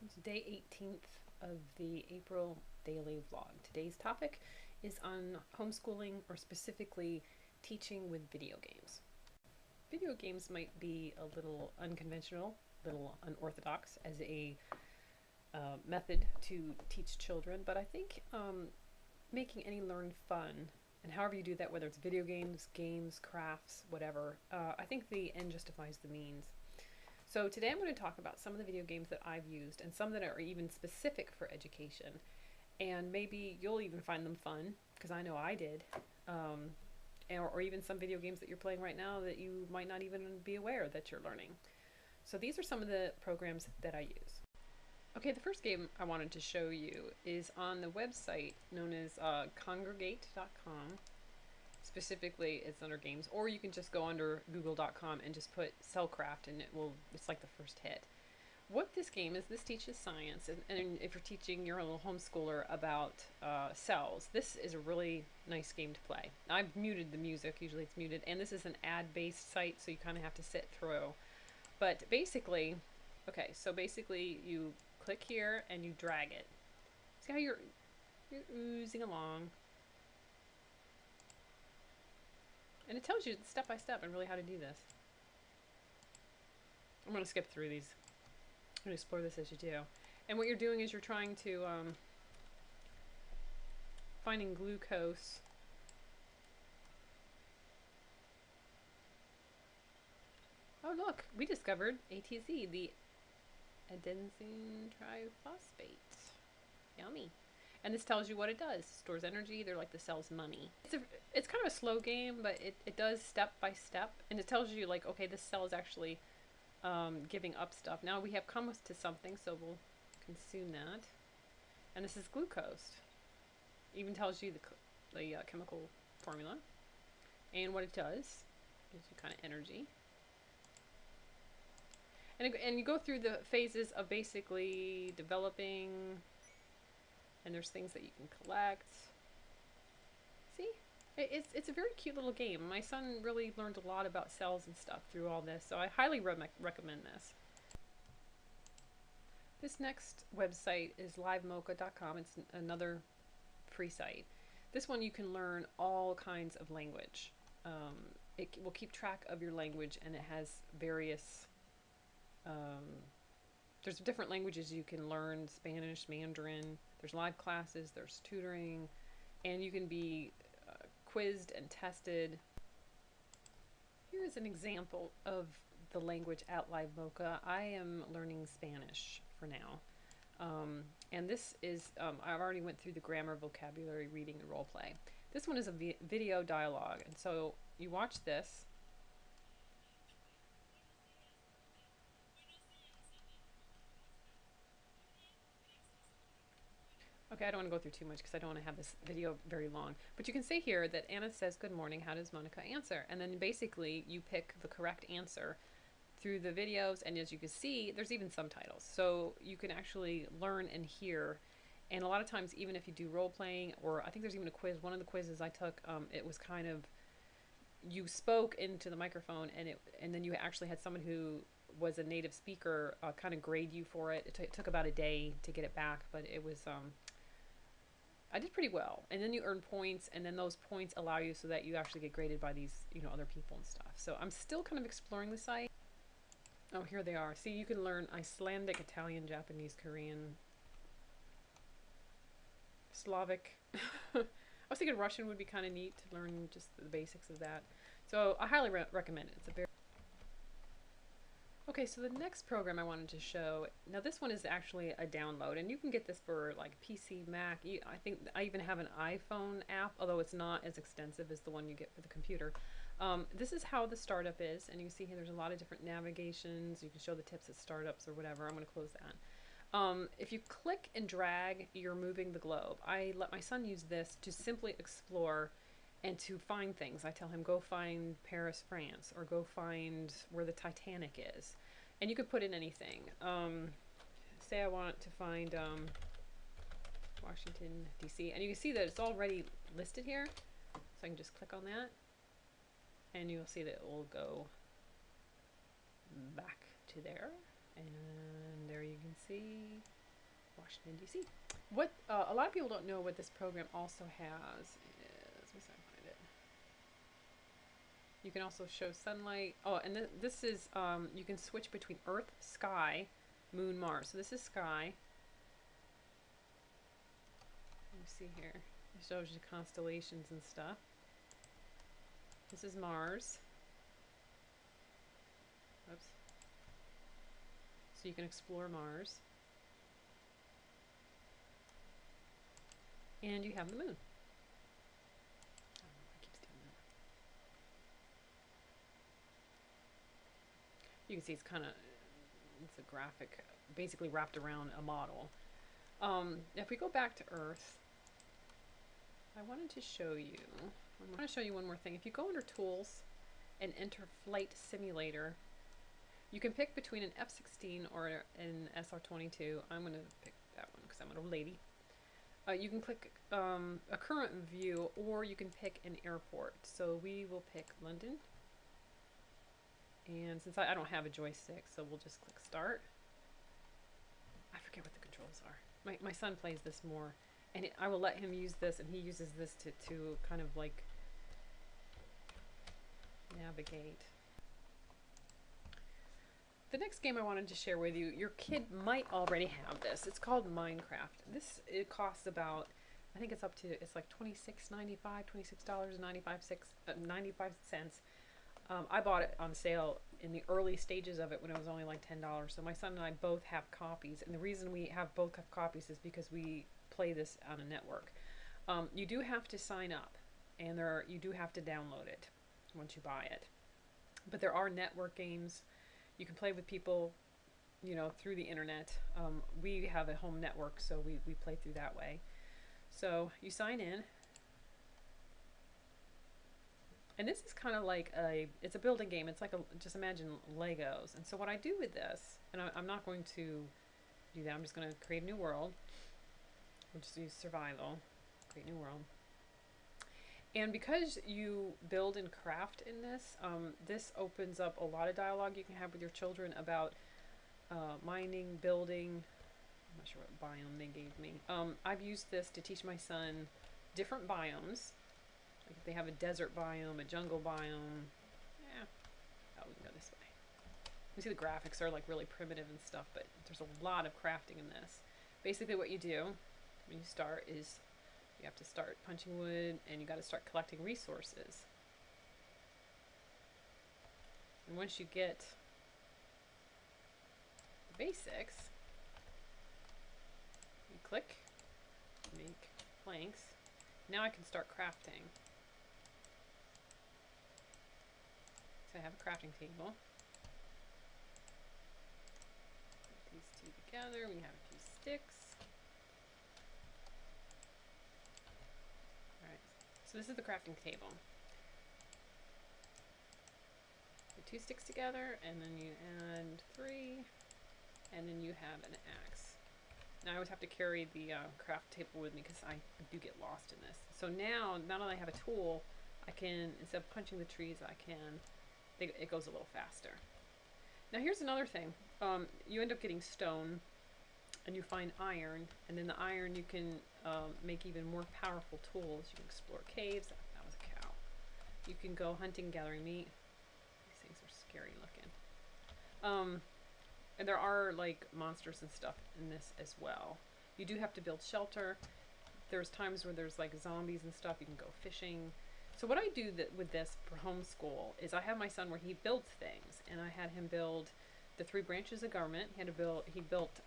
welcome to day 18th of the April daily vlog. Today's topic is on homeschooling, or specifically teaching with video games. Video games might be a little unconventional, a little unorthodox as a method to teach children, but I think making any learn fun, and however you do that, whether it's video games, crafts, whatever, I think the end justifies the means. So today I'm going to talk about some of the video games that I've used and some that are even specific for education. And maybe you'll even find them fun, because I know I did. Or even some video games that you're playing right now that you might not even be aware that you're learning. So these are some of the programs that I use. Okay, the first game I wanted to show you is on the website known as congregate.com. Specifically, it's under games, or you can just go under google.com and just put Cellcraft and it's like the first hit. What this game is, this teaches science, and if you're teaching your little homeschooler about cells, this is a really nice game to play. I've muted the music, usually it's muted, and this is an ad-based site, so you kind of have to sit through. But basically, okay, so basically you click here and you drag it. See how you're oozing along. And it tells you step by step and really how to do this. I'm going to skip through these. I'm going to explore this as you do. And what you're doing is you're trying to finding glucose. Oh look, we discovered ATZ, the adenosine triphosphate. Yummy. And this tells you what it does. It stores energy. They're like the cell's money. It's kind of a slow game, but it does step by step. And it tells you, like, okay, this cell is actually giving up stuff. Now we have come to something, so we'll consume that. And this is glucose. It even tells you the chemical formula. And what it does. Gives you kind of energy. And you go through the phases of basically developing. And there's things that you can collect. See? It's a very cute little game. My son really learned a lot about cells and stuff through all this, so I highly recommend this. This next website is livemocha.com. It's another free site. This one you can learn all kinds of language. It will keep track of your language, and it has various there's different languages you can learn: Spanish, Mandarin. There's live classes, there's tutoring, and you can be quizzed and tested. Here's an example of the language at Live Mocha. I am learning Spanish for now. And this is, I've already went through the grammar, vocabulary, reading, and role play. This one is a video dialogue, and so you watch this. Okay, I don't want to go through too much because I don't want to have this video very long. But you can see here that Anna says, "Good morning, how does Monica answer?" And then basically you pick the correct answer through the videos, and as you can see, there's even subtitles. So you can actually learn and hear. And a lot of times, even if you do role playing, or I think there's even a quiz, one of the quizzes I took, it was kind of, you spoke into the microphone, and then you actually had someone who was a native speaker kind of grade you for it. It took about a day to get it back, but it was... I did pretty well. And then you earn points, and then those points allow you so that you actually get graded by these, other people and stuff. So I'm still kind of exploring the site. Oh, here they are. See, you can learn Icelandic, Italian, Japanese, Korean, Slavic. I was thinking Russian would be kind of neat to learn just the basics of that. So I highly recommend it. It's a very... Okay, so the next program I wanted to show, now this one is actually a download, and you can get this for like PC, Mac. I think I even have an iPhone app, although it's not as extensive as the one you get for the computer. This is how the startup is, and you can see here there's a lot of different navigations. You can show the tips at startups or whatever. I'm going to close that. If you click and drag, you're moving the globe. I let my son use this to simply explore and to find things. I tell him, go find Paris, France, or go find where the Titanic is. And you could put in anything. Say I want to find Washington, D.C. And you can see that it's already listed here. So I can just click on that. And you'll see that it will go back to there. And there you can see Washington, D.C. What a lot of people don't know what this program also has is, let me see if I can find it. You can also show sunlight. Oh, and this is, you can switch between Earth, sky, moon, Mars. So this is sky. Let me see here. It shows you constellations and stuff. This is Mars. Oops. So you can explore Mars. And you have the moon. You can see it's it's a graphic basically wrapped around a model. If we go back to Earth, I wanted to show you, I want to show you one more thing. If you go under Tools and enter Flight Simulator, you can pick between an F-16 or an SR-22. I'm going to pick that one because I'm an old lady. You can click a current view, or you can pick an airport. So we will pick London. And since I don't have a joystick, so we'll just click Start. I forget what the controls are. My son plays this more, and I will let him use this, and he uses this to kind of like navigate. The next game I wanted to share with you, your kid might already have this. It's called Minecraft. It costs about, I think it's up to, it's like $26.95, $26.95. I bought it on sale in the early stages of it when it was only like $10. So my son and I both have copies, and the reason we both have copies is because we play this on a network. You do have to sign up, and you do have to download it once you buy it. But there are network games. You can play with people, you know, through the internet. We have a home network, so we play through that way. So you sign in. And this is kind of like it's a building game. It's like just imagine Legos. And so what I do with this, and I'm not going to do that. I'm just going to create a new world. We'll just use survival, create new world. And because you build and craft in this, this opens up a lot of dialogue you can have with your children about mining, building. I'm not sure what biome they gave me. I've used this to teach my son different biomes. Like if they have a desert biome, a jungle biome. Yeah, we can go this way. You see the graphics are like really primitive and stuff, but there's a lot of crafting in this. Basically what you do when you start is you have to start punching wood, and you got to start collecting resources. And once you get the basics, you click, make planks. Now I can start crafting. So I have a crafting table. Put these two together. We have a few sticks. So this is the crafting table. Put 2 sticks together, and then you add 3, and then you have an axe. Now I always have to carry the craft table with me because I do get lost in this. So now that I have a tool, I can, instead of punching the trees, it goes a little faster. Now here's another thing. You end up getting stone, and you find iron, and then the iron you can make even more powerful tools. You can explore caves. That was a cow. You can go hunting, gathering meat. These things are scary looking. And there are like monsters and stuff in this as well. You do have to build shelter. There's times where there's like zombies and stuff. You can go fishing. So what I do with this for homeschool is I have my son where he builds things, and I had him build the 3 branches of government. He built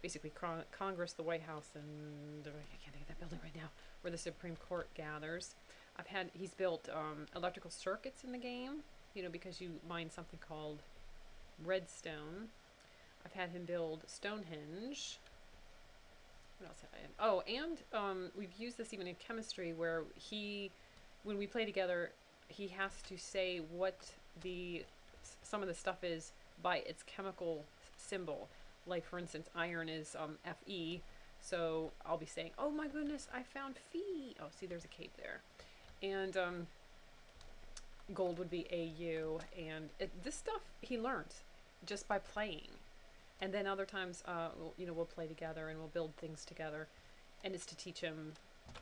basically Congress, the White House, and I can't think of that building right now, where the Supreme Court gathers. He's built electrical circuits in the game, you know, because you mine something called redstone. I've had him build Stonehenge. What else have I had? Oh, and we've used this even in chemistry, where when we play together, he has to say what some of the stuff is by its chemical symbol. Like, for instance, iron is Fe, so I'll be saying, oh my goodness, I found Fe. Oh, see, there's a cave there. And gold would be Au, and this stuff he learns just by playing. And then other times, we'll play together and we'll build things together. And it's to teach him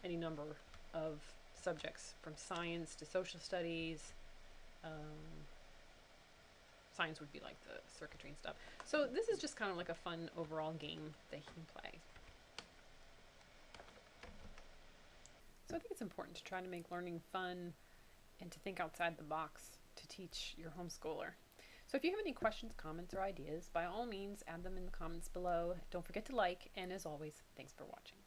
any number of subjects, from science to social studies. Um, Science would be like the circuitry and stuff. So this is just kind of like a fun overall game that he can play. So I think it's important to try to make learning fun and to think outside the box to teach your homeschooler. So if you have any questions, comments, or ideas, by all means, add them in the comments below. Don't forget to like, and as always, thanks for watching.